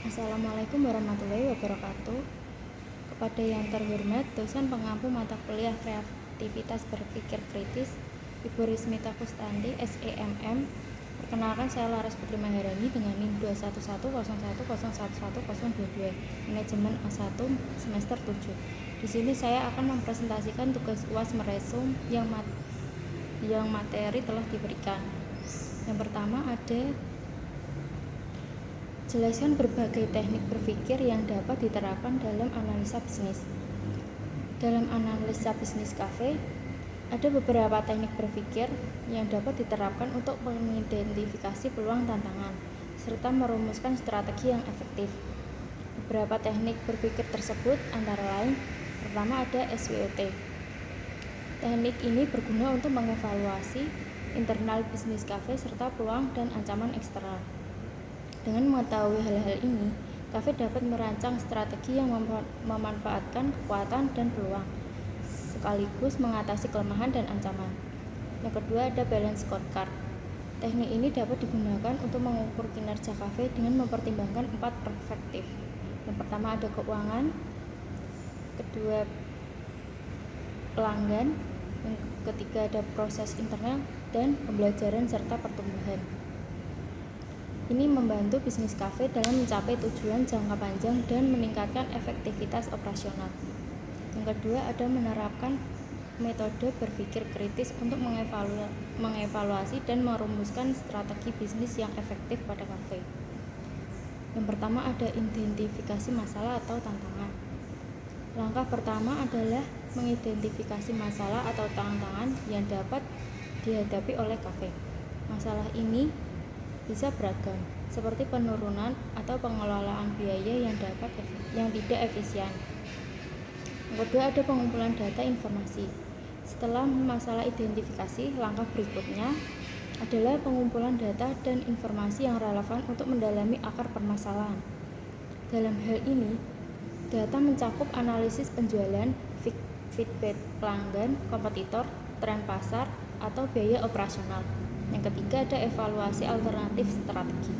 Assalamualaikum warahmatullahi wabarakatuh. Kepada yang terhormat dosen pengampu mata kuliah kreativitas berpikir kritis, Ibu Rismita Kustandi, SEMM. Perkenalkan, saya Laras Putri Maharani dengan NIM 21101011022, manajemen A1 semester 7. Di sini saya akan mempresentasikan tugas UAS meresum yang materi telah diberikan. Yang pertama ada jelaskan berbagai teknik berpikir yang dapat diterapkan dalam analisa bisnis. Dalam analisa bisnis kafe, ada beberapa teknik berpikir yang dapat diterapkan untuk mengidentifikasi peluang tantangan, serta merumuskan strategi yang efektif. Beberapa teknik berpikir tersebut antara lain, pertama ada SWOT. Teknik ini berguna untuk mengevaluasi internal bisnis kafe serta peluang dan ancaman eksternal. Dengan mengetahui hal-hal ini, kafe dapat merancang strategi yang memanfaatkan kekuatan dan peluang, sekaligus mengatasi kelemahan dan ancaman. Yang kedua ada balance scorecard. Teknik ini dapat digunakan untuk mengukur kinerja kafe dengan mempertimbangkan 4 perspektif. Yang pertama ada keuangan, kedua pelanggan, yang ketiga ada proses internal, dan pembelajaran serta pertumbuhan. Ini membantu bisnis kafe dalam mencapai tujuan jangka panjang dan meningkatkan efektivitas operasional. Yang kedua ada menerapkan metode berpikir kritis untuk mengevaluasi dan merumuskan strategi bisnis yang efektif pada kafe. Yang pertama ada identifikasi masalah atau tantangan. Langkah pertama adalah mengidentifikasi masalah atau tantangan yang dapat dihadapi oleh kafe. Masalah ini bisa beragam, seperti penurunan atau pengelolaan biaya yang tidak efisien. Yang kedua ada pengumpulan data informasi. Setelah masalah identifikasi, langkah berikutnya adalah pengumpulan data dan informasi yang relevan untuk mendalami akar permasalahan. Dalam hal ini, data mencakup analisis penjualan, feedback pelanggan, kompetitor, tren pasar, atau biaya operasional. Yang ketiga ada evaluasi alternatif strategi.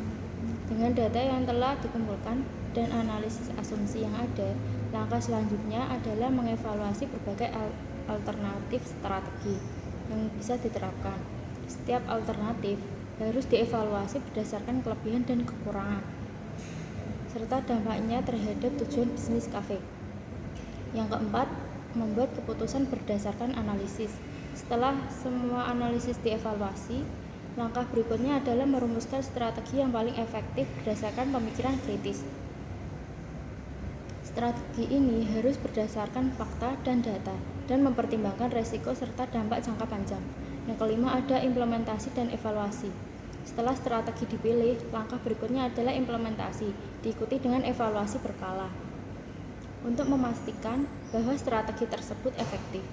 Dengan data yang telah dikumpulkan dan analisis asumsi yang ada, langkah selanjutnya adalah mengevaluasi berbagai alternatif strategi yang bisa diterapkan. Setiap alternatif harus dievaluasi berdasarkan kelebihan dan kekurangan, serta dampaknya terhadap tujuan bisnis kafe. Yang keempat, membuat keputusan berdasarkan analisis. Setelah semua analisis dievaluasi, langkah berikutnya adalah merumuskan strategi yang paling efektif berdasarkan pemikiran kritis. Strategi ini harus berdasarkan fakta dan data dan mempertimbangkan resiko serta dampak jangka panjang. Yang kelima ada implementasi dan evaluasi. Setelah strategi dipilih, langkah berikutnya adalah implementasi, diikuti dengan evaluasi berkala untuk memastikan bahwa strategi tersebut efektif.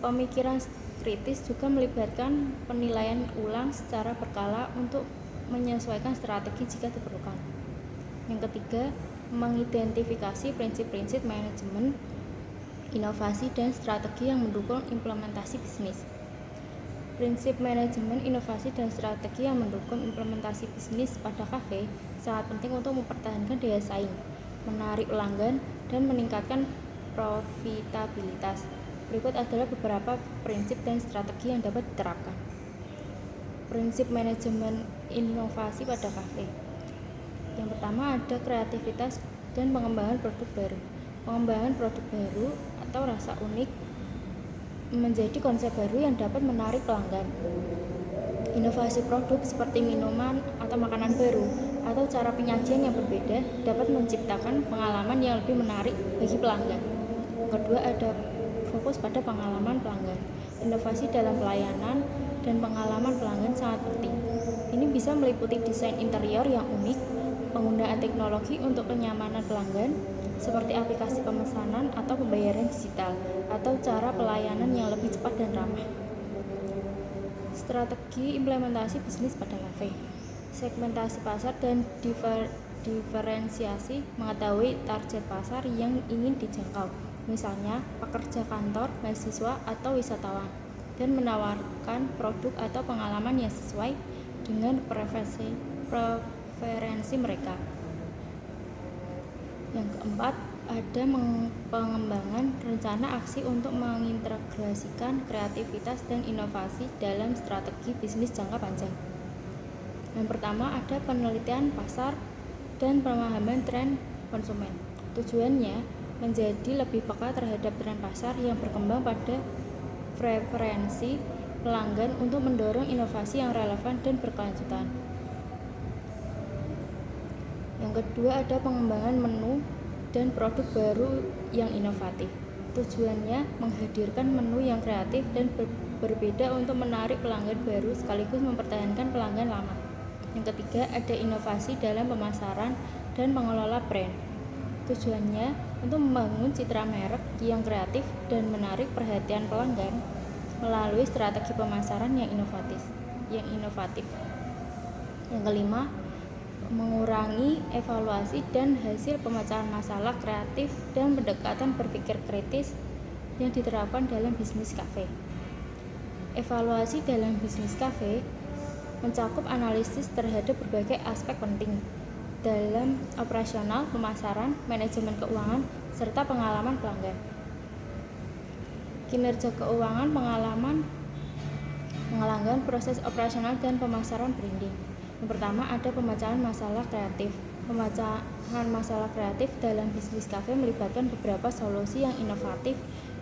Pemikiran kritis juga melibatkan penilaian ulang secara berkala untuk menyesuaikan strategi jika diperlukan. Yang ketiga, mengidentifikasi prinsip-prinsip manajemen, inovasi, dan strategi yang mendukung implementasi bisnis. Prinsip manajemen, inovasi, dan strategi yang mendukung implementasi bisnis pada kafe sangat penting untuk mempertahankan daya saing, menarik pelanggan, dan meningkatkan profitabilitas. Berikut adalah beberapa prinsip dan strategi yang dapat diterapkan. Prinsip manajemen inovasi pada kafe. Yang pertama ada kreativitas dan pengembangan produk baru. Pengembangan produk baru atau rasa unik menjadi konsep baru yang dapat menarik pelanggan. Inovasi produk seperti minuman atau makanan baru atau cara penyajian yang berbeda dapat menciptakan pengalaman yang lebih menarik bagi pelanggan. Kedua ada fokus pada pengalaman pelanggan. Inovasi dalam pelayanan dan pengalaman pelanggan sangat penting. Ini bisa meliputi desain interior yang unik, penggunaan teknologi untuk kenyamanan pelanggan, seperti aplikasi pemesanan atau pembayaran digital, atau cara pelayanan yang lebih cepat dan ramah. Strategi implementasi bisnis pada kafe. Segmentasi pasar dan diferensiasi, mengetahui target pasar yang ingin dijangkau, misalnya pekerja kantor, mahasiswa, atau wisatawan, dan menawarkan produk atau pengalaman yang sesuai dengan preferensi versi mereka. Yang keempat, ada pengembangan rencana aksi untuk mengintegrasikan kreativitas dan inovasi dalam strategi bisnis jangka panjang. Yang pertama, ada penelitian pasar dan pemahaman tren konsumen. Tujuannya menjadi lebih peka terhadap tren pasar yang berkembang pada preferensi pelanggan untuk mendorong inovasi yang relevan dan berkelanjutan. Yang kedua, ada pengembangan menu dan produk baru yang inovatif. Tujuannya menghadirkan menu yang kreatif dan berbeda untuk menarik pelanggan baru sekaligus mempertahankan pelanggan lama. Yang ketiga, ada inovasi dalam pemasaran dan pengelola brand. Tujuannya untuk membangun citra merek yang kreatif dan menarik perhatian pelanggan melalui strategi pemasaran yang inovatif. Yang kelima, mengurangi evaluasi dan hasil pemecahan masalah kreatif dan pendekatan berpikir kritis yang diterapkan dalam bisnis kafe. Evaluasi dalam bisnis kafe mencakup analisis terhadap berbagai aspek penting dalam operasional, pemasaran, manajemen keuangan, serta pengalaman pelanggan. Kinerja keuangan, pengalaman proses operasional dan pemasaran branding. Yang pertama, ada pemecahan masalah kreatif. Pemecahan masalah kreatif dalam bisnis kafe melibatkan beberapa solusi yang inovatif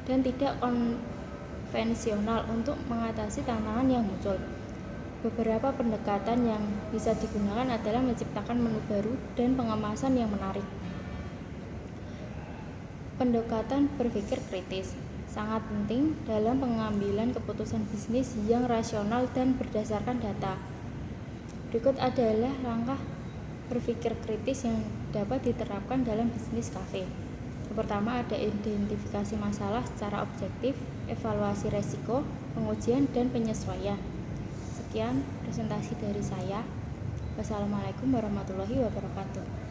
dan tidak konvensional untuk mengatasi tantangan yang muncul. Beberapa pendekatan yang bisa digunakan adalah menciptakan menu baru dan pengemasan yang menarik. Pendekatan berpikir kritis sangat penting dalam pengambilan keputusan bisnis yang rasional dan berdasarkan data. Berikut adalah langkah berpikir kritis yang dapat diterapkan dalam bisnis kafe. Yang pertama, ada identifikasi masalah secara objektif, evaluasi resiko, pengujian, dan penyesuaian. Sekian presentasi dari saya. Wassalamualaikum warahmatullahi wabarakatuh.